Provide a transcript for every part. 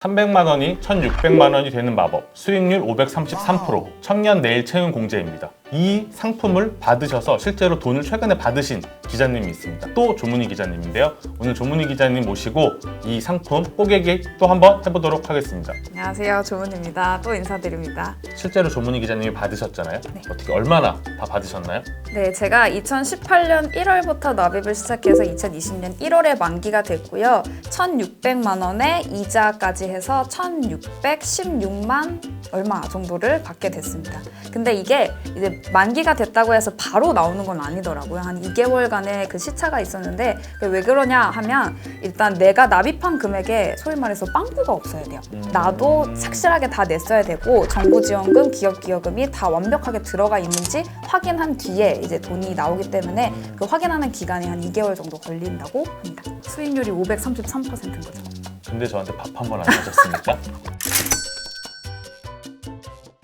300만 원이 1,600만 원이 되는 마법, 수익률 533%, 청년 내일 채용 공제입니다. 이 상품을 받으셔서 실제로 돈을 최근에 받으신 기자님이 있습니다. 또 조문희 기자님인데요. 오늘 조문희 기자님 모시고 이 상품 뽀개기 또 한번 해보도록 하겠습니다. 안녕하세요, 조문입니다. 또 인사드립니다. 실제로 조문희 기자님이 받으셨잖아요. 네. 어떻게 얼마나 다 받으셨나요? 네, 제가 2018년 1월부터 납입을 시작해서 2020년 1월에 만기가 됐고요. 1,600만 원에 이자까지 해서 1,616만 얼마 정도를 받게 됐습니다. 근데 이게 이제 만기가 됐다고 해서 바로 나오는 건 아니더라고요. 한 2개월간의 그 시차가 있었는데 왜 그러냐 하면 일단 내가 납입한 금액에 소위 말해서 빵꾸가 없어야 돼요. 나도 확실하게 다 냈어야 되고 정부 지원금, 기업 기여금이 다 완벽하게 들어가 있는지 확인한 뒤에 이제 돈이 나오기 때문에 그 확인하는 기간이 한 2개월 정도 걸린다고 합니다. 수익률이 533%인 거죠. 근데 저한테 밥 한 번 안 사셨습니까?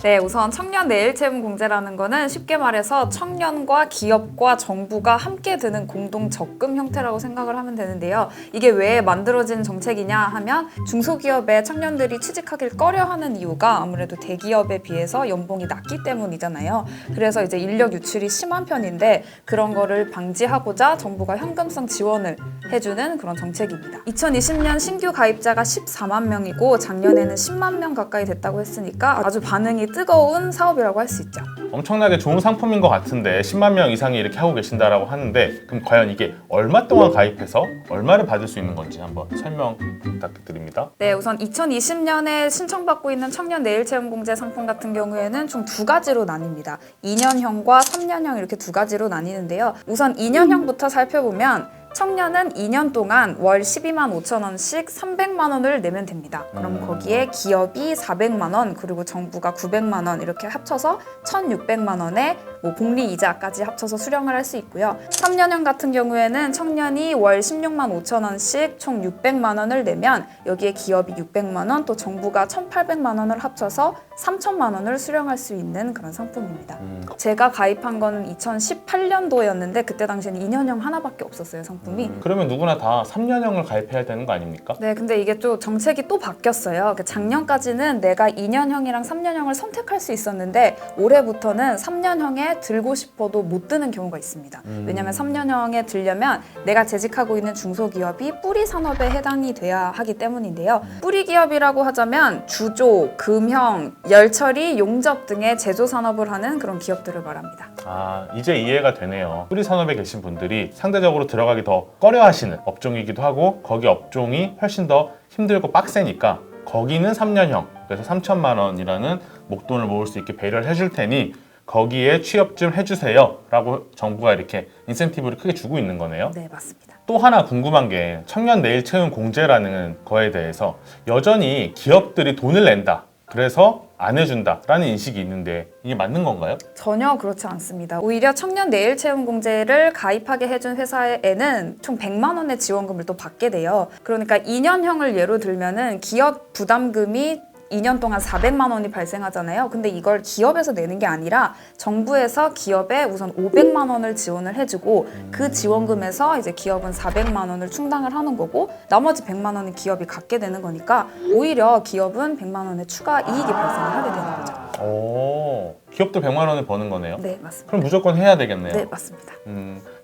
네, 우선 청년 내일 채용 공제라는 거는 쉽게 말해서 청년과 기업과 정부가 함께 드는 공동 적금 형태라고 생각을 하면 되는데요. 이게 왜 만들어진 정책이냐 하면 중소기업에 청년들이 취직하길 꺼려하는 이유가 아무래도 대기업에 비해서 연봉이 낮기 때문이잖아요. 그래서 이제 인력 유출이 심한 편인데 그런 거를 방지하고자 정부가 현금성 지원을 해주는 그런 정책입니다. 2020년 신규 가입자가 14만 명이고 작년에는 10만 명 가까이 됐다고 했으니까 아주 반응이 뜨거운 사업이라고 할 수 있죠. 엄청나게 좋은 상품인 것 같은데 10만 명 이상이 이렇게 하고 계신다라고 하는데 그럼 과연 이게 얼마 동안 가입해서 얼마를 받을 수 있는 건지 한번 설명 부탁드립니다. 네, 우선 2020년에 신청받고 있는 청년 내일 채용 공제 상품 같은 경우에는 총 두 가지로 나뉩니다. 2년형과 3년형 이렇게 두 가지로 나뉘는데요. 우선 2년형부터 살펴보면 청년은 2년 동안 월 12만 5천 원씩 300만 원을 내면 됩니다. 그럼 거기에 기업이 400만 원 그리고 정부가 900만 원 이렇게 합쳐서 1,600만 원에 복리 이자까지 합쳐서 수령을 할 수 있고요. 3년형 같은 경우에는 청년이 월 16만 5천 원씩 총 600만 원을 내면 여기에 기업이 600만 원 또 정부가 1,800만 원을 합쳐서 3,000만 원을 수령할 수 있는 그런 상품입니다. 제가 가입한 거는 2018년도였는데 그때 당시에는 2년형 하나밖에 없었어요, 상품이. 그러면 누구나 다 3년형을 가입해야 되는 거 아닙니까? 네, 근데 이게 또 정책이 또 바뀌었어요. 작년까지는 내가 2년형이랑 3년형을 선택할 수 있었는데 올해부터는 3년형에 들고 싶어도 못 드는 경우가 있습니다. 왜냐하면 3년형에 들려면 내가 재직하고 있는 중소기업이 뿌리 산업에 해당이 돼야 하기 때문인데요. 뿌리 기업이라고 하자면 주조, 금형, 열처리, 용접 등의 제조 산업을 하는 그런 기업들을 말합니다. 아, 이제 이해가 되네요. 뿌리 산업에 계신 분들이 상대적으로 들어가기 더 꺼려하시는 업종이기도 하고 거기 업종이 훨씬 더 힘들고 빡세니까 거기는 3년형, 그래서 3,000만 원이라는 목돈을 모을 수 있게 배려를 해줄 테니 거기에 취업 좀 해주세요 라고 정부가 이렇게 인센티브를 크게 주고 있는 거네요. 네, 맞습니다. 또 하나 궁금한 게 청년 내일 채용 공제라는 거에 대해서 여전히 기업들이 돈을 낸다, 그래서 안 해준다라는 인식이 있는데 이게 맞는 건가요? 전혀 그렇지 않습니다. 오히려 청년 내일 채용 공제를 가입하게 해준 회사에는 총 100만 원의 지원금을 또 받게 돼요. 그러니까 2년형을 예로 들면은 기업 부담금이 2년 동안 400만 원이 발생하잖아요. 근데 이걸 기업에서 내는 게 아니라 정부에서 기업에 우선 500만 원을 지원을 해주고 그 지원금에서 이제 기업은 400만 원을 충당을 하는 거고 나머지 100만 원은 기업이 갖게 되는 거니까 오히려 기업은 100만 원의 추가 이익이 발생을 하게 되는 거죠. 오, 기업도 100만 원을 버는 거네요? 네, 맞습니다. 그럼 무조건 해야 되겠네요. 네, 맞습니다.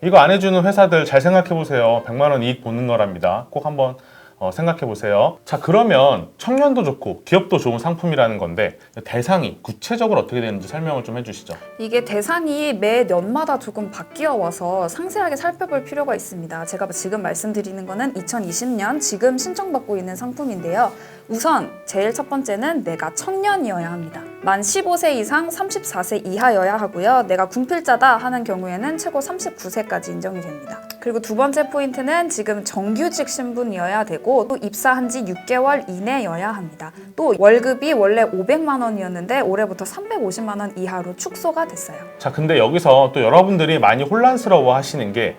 이거 안 해주는 회사들 잘 생각해보세요. 100만 원 이익 보는 거랍니다. 꼭 한번 생각해보세요. 자, 그러면 청년도 좋고 기업도 좋은 상품이라는 건데 대상이 구체적으로 어떻게 되는지 설명을 좀 해주시죠. 이게 대상이 매 년마다 조금 바뀌어 와서 상세하게 살펴볼 필요가 있습니다. 제가 지금 말씀드리는 거는 2020년 지금 신청받고 있는 상품인데요. 우선 제일 첫 번째는 내가 청년이어야 합니다. 만 15세 이상 34세 이하여야 하고요. 내가 군필자다 하는 경우에는 최고 39세까지 인정이 됩니다. 그리고 두 번째 포인트는 지금 정규직 신분이어야 되고 또 입사한 지 6개월 이내여야 합니다. 또 월급이 원래 500만 원이었는데 올해부터 350만 원 이하로 축소가 됐어요. 자, 근데 여기서 또 여러분들이 많이 혼란스러워 하시는 게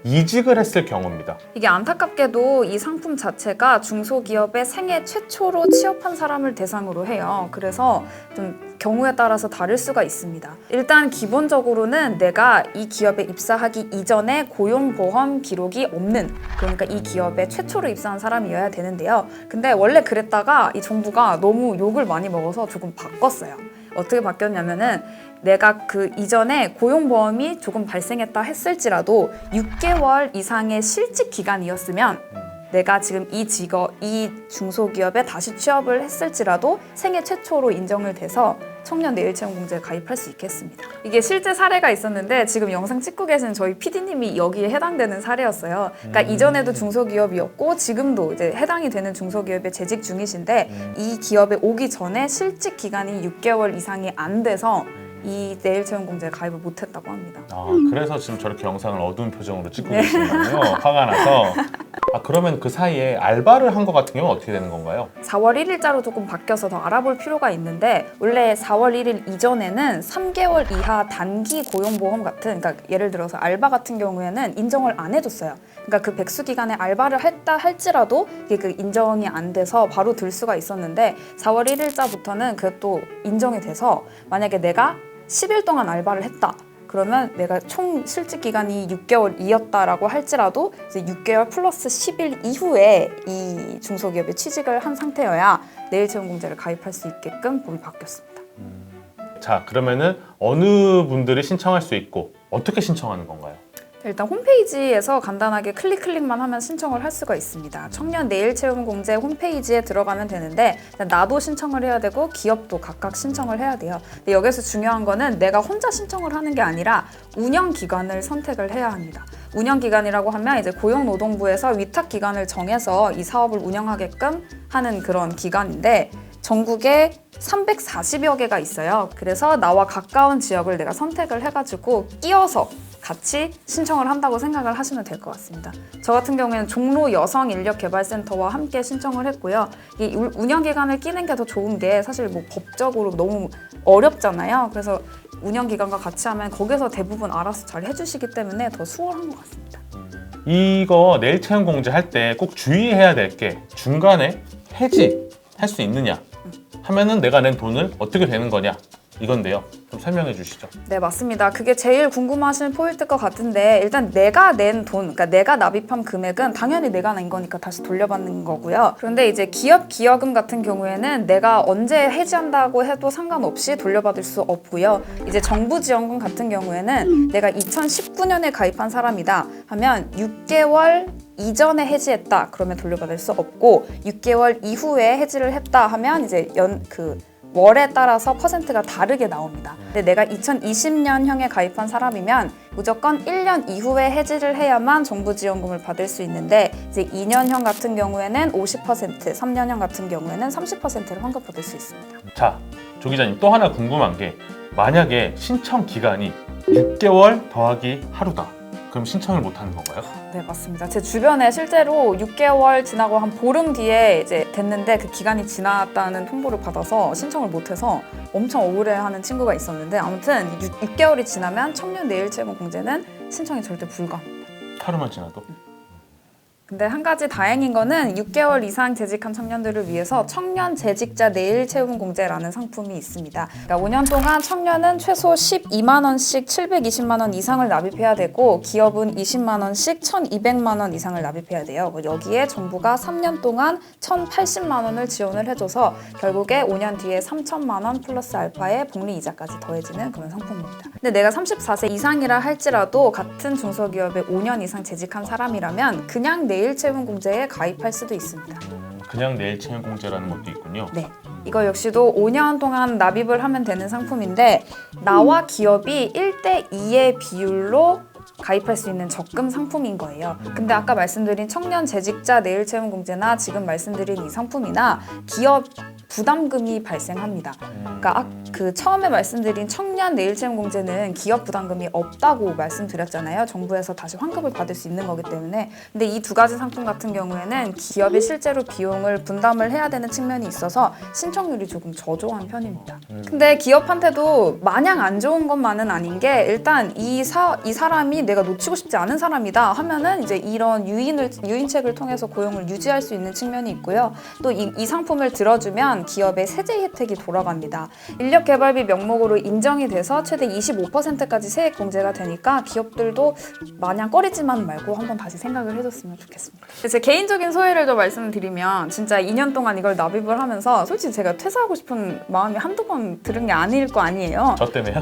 이직을 했을 경우입니다. 이게 안타깝게도 이 상품 자체가 중소기업의 생애 최초로 취업한 사람을 대상으로 해요. 그래서 좀 경우에 따라서 다를 수가 있습니다. 일단 기본적으로는 내가 이 기업에 입사하기 이전에 고용보험 기록이 없는, 그러니까 이 기업에 최초로 입사한 사람이어야 되는데요. 근데 원래 그랬다가 이 정부가 너무 욕을 많이 먹어서 조금 바꿨어요. 어떻게 바뀌었냐면은 내가 그 이전에 고용보험이 조금 발생했다 했을지라도 6개월 이상의 실직 기간이었으면 내가 지금 이 중소기업에 다시 취업을 했을지라도 생애 최초로 인정을 돼서 청년 내일채용공제에 가입할 수 있겠습니다. 이게 실제 사례가 있었는데 지금 영상 찍고 계신 저희 PD님이 여기에 해당되는 사례였어요. 그러니까 이전에도 중소기업이었고 지금도 이제 해당이 되는 중소기업에 재직 중이신데 이 기업에 오기 전에 실직 기간이 6개월 이상이 안 돼서 이 내일채용공제에 가입을 못했다고 합니다. 그래서 지금 저렇게 영상을 어두운 표정으로 찍고 계시는군요. 화가 나서. 그러면 그 사이에 알바를 한 것 같은 경우는 어떻게 되는 건가요? 4월 1일자로 조금 바뀌어서 더 알아볼 필요가 있는데 원래 4월 1일 이전에는 3개월 이하 단기 고용보험 같은, 그러니까 예를 들어서 알바 같은 경우에는 인정을 안 해줬어요. 그러니까 그 백수 기간에 알바를 했다 할지라도 이게 그 인정이 안 돼서 바로 들 수가 있었는데 4월 1일자부터는 그게 또 인정이 돼서 만약에 내가 10일 동안 알바를 했다. 그러면 내가 총 실직 기간이 6개월이었다라고 할지라도 이제 6개월 플러스 10일 이후에 이 중소기업에 취직을 한 상태여야 내일채용공제를 가입할 수 있게끔 법이 바뀌었습니다. 자, 그러면은 어느 분들이 신청할 수 있고 어떻게 신청하는 건가요? 일단 홈페이지에서 간단하게 클릭만 하면 신청을 할 수가 있습니다. 청년 내일채용공제 홈페이지에 들어가면 되는데 나도 신청을 해야 되고 기업도 각각 신청을 해야 돼요. 근데 여기서 중요한 거는 내가 혼자 신청을 하는 게 아니라 운영기관을 선택을 해야 합니다. 운영기관이라고 하면 이제 고용노동부에서 위탁기관을 정해서 이 사업을 운영하게끔 하는 그런 기관인데 전국에 340여 개가 있어요. 그래서 나와 가까운 지역을 내가 선택을 해가지고 끼워서 같이 신청을 한다고 생각을 하시면 될 것 같습니다. 저 같은 경우에는 종로 여성인력개발센터와 함께 신청을 했고요. 이 운영기관을 끼는 게 더 좋은 게 사실 뭐 법적으로 너무 어렵잖아요. 그래서 운영기관과 같이 하면 거기서 대부분 알아서 잘 해주시기 때문에 더 수월한 것 같습니다. 이거 내일채용공제 할 때 꼭 주의해야 될 게 중간에 해지할 수 있느냐 하면은 내가 낸 돈을 어떻게 되는 거냐 이건데요. 좀 설명해 주시죠. 네, 맞습니다. 그게 제일 궁금하신 포인트일 것 같은데 일단 내가 낸 돈, 그러니까 내가 납입한 금액은 당연히 내가 낸 거니까 다시 돌려받는 거고요. 그런데 이제 기업 기여금 같은 경우에는 내가 언제 해지한다고 해도 상관없이 돌려받을 수 없고요. 이제 정부 지원금 같은 경우에는 내가 2019년에 가입한 사람이다 하면 6개월 이전에 해지했다 그러면 돌려받을 수 없고 6개월 이후에 해지를 했다 하면 이제 월에 따라서 퍼센트가 다르게 나옵니다. 근데 내가 2020년형에 가입한 사람이면 무조건 1년 이후에 해지를 해야만 정부 지원금을 받을 수 있는데 이제 2년형 같은 경우에는 50%, 3년형 같은 경우에는 30%를 환급받을 수 있습니다. 자, 조 기자님 또 하나 궁금한 게 만약에 신청 기간이 6개월 더하기 하루다. 그럼 신청을 못 하는 건가요? 네, 맞습니다. 제 주변에 실제로 6개월 지나고 한 보름 뒤에 이제 됐는데 그 기간이 지났다는 통보를 받아서 신청을 못해서 엄청 억울해하는 친구가 있었는데 아무튼 6개월이 지나면 청년 내일채용공제는 신청이 절대 불가합니다. 하루만 지나도? 근데 한 가지 다행인 거는 6개월 이상 재직한 청년들을 위해서 청년 재직자 내일채용공제라는 상품이 있습니다. 그러니까 5년 동안 청년은 최소 12만 원씩 720만 원 이상을 납입해야 되고 기업은 20만 원씩 1,200만 원 이상을 납입해야 돼요. 여기에 정부가 3년 동안 1,080만 원을 지원을 해줘서 결국에 5년 뒤에 3,000만 원 플러스 알파의 복리 이자까지 더해지는 그런 상품입니다. 근데 내가 34세 이상이라 할지라도 같은 중소기업에 5년 이상 재직한 사람이라면 그냥 내일채용공제에 가입할 수도 있습니다. 그냥 내일채용공제라는 것도 있군요. 네. 이거 역시도 5년 동안 납입을 하면 되는 상품인데 나와 기업이 1대2의 비율로 가입할 수 있는 적금 상품인 거예요. 근데 아까 말씀드린 청년 재직자 내일채용공제나 지금 말씀드린 이 상품이나 기업 부담금이 발생합니다. 그러니까 그 처음에 말씀드린 청년 내일채용공제는 기업 부담금이 없다고 말씀드렸잖아요. 정부에서 다시 환급을 받을 수 있는 거기 때문에. 근데 이 두 가지 상품 같은 경우에는 기업이 실제로 비용을 분담을 해야 되는 측면이 있어서 신청률이 조금 저조한 편입니다. 근데 기업한테도 마냥 안 좋은 것만은 아닌 게 일단 이 사람이 내가 놓치고 싶지 않은 사람이다 하면은 이제 이런 유인책을 통해서 고용을 유지할 수 있는 측면이 있고요. 또 이 상품을 들어주면 하면 기업의 세제 혜택이 돌아갑니다. 인력 개발비 명목으로 인정이 돼서 최대 25%까지 세액 공제가 되니까 기업들도 마냥 꺼리지만 말고 한번 다시 생각을 해줬으면 좋겠습니다. 제 개인적인 소회를 좀 말씀드리면 진짜 2년 동안 이걸 납입을 하면서 솔직히 제가 퇴사하고 싶은 마음이 한두 번 들은 게 아닐 거 아니에요. 저 때문에요?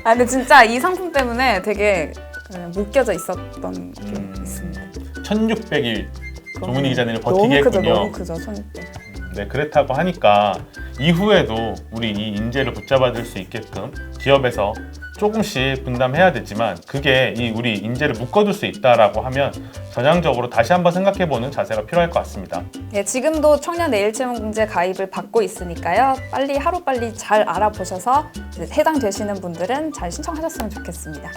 근데 진짜 이 상품 때문에 되게 그냥 묶여져 있었던 게 있습니다. 1600일 조문희 기자님을 버티게 너무 크죠, 했군요. 너무 크죠, 1600. 네, 그렇다고 하니까 이후에도 우리 이 인재를 붙잡아줄 수 있게끔 기업에서 조금씩 분담해야 되지만 그게 이 우리 인재를 묶어둘 수 있다라고 하면 전향적으로 다시 한번 생각해보는 자세가 필요할 것 같습니다. 네, 지금도 청년 내일채용공제 가입을 받고 있으니까요. 빨리 하루빨리 잘 알아보셔서 해당되시는 분들은 잘 신청하셨으면 좋겠습니다.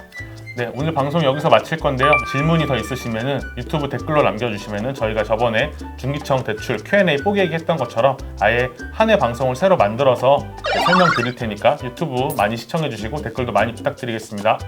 네, 오늘 방송 여기서 마칠 건데요. 질문이 더 있으시면은 유튜브 댓글로 남겨주시면은 저희가 저번에 중기청 대출 Q&A 뽀개기 했던 것처럼 아예 한 회 방송을 새로 만들어서 설명드릴 테니까 유튜브 많이 시청해주시고 댓글도 많이 부탁드리겠습니다.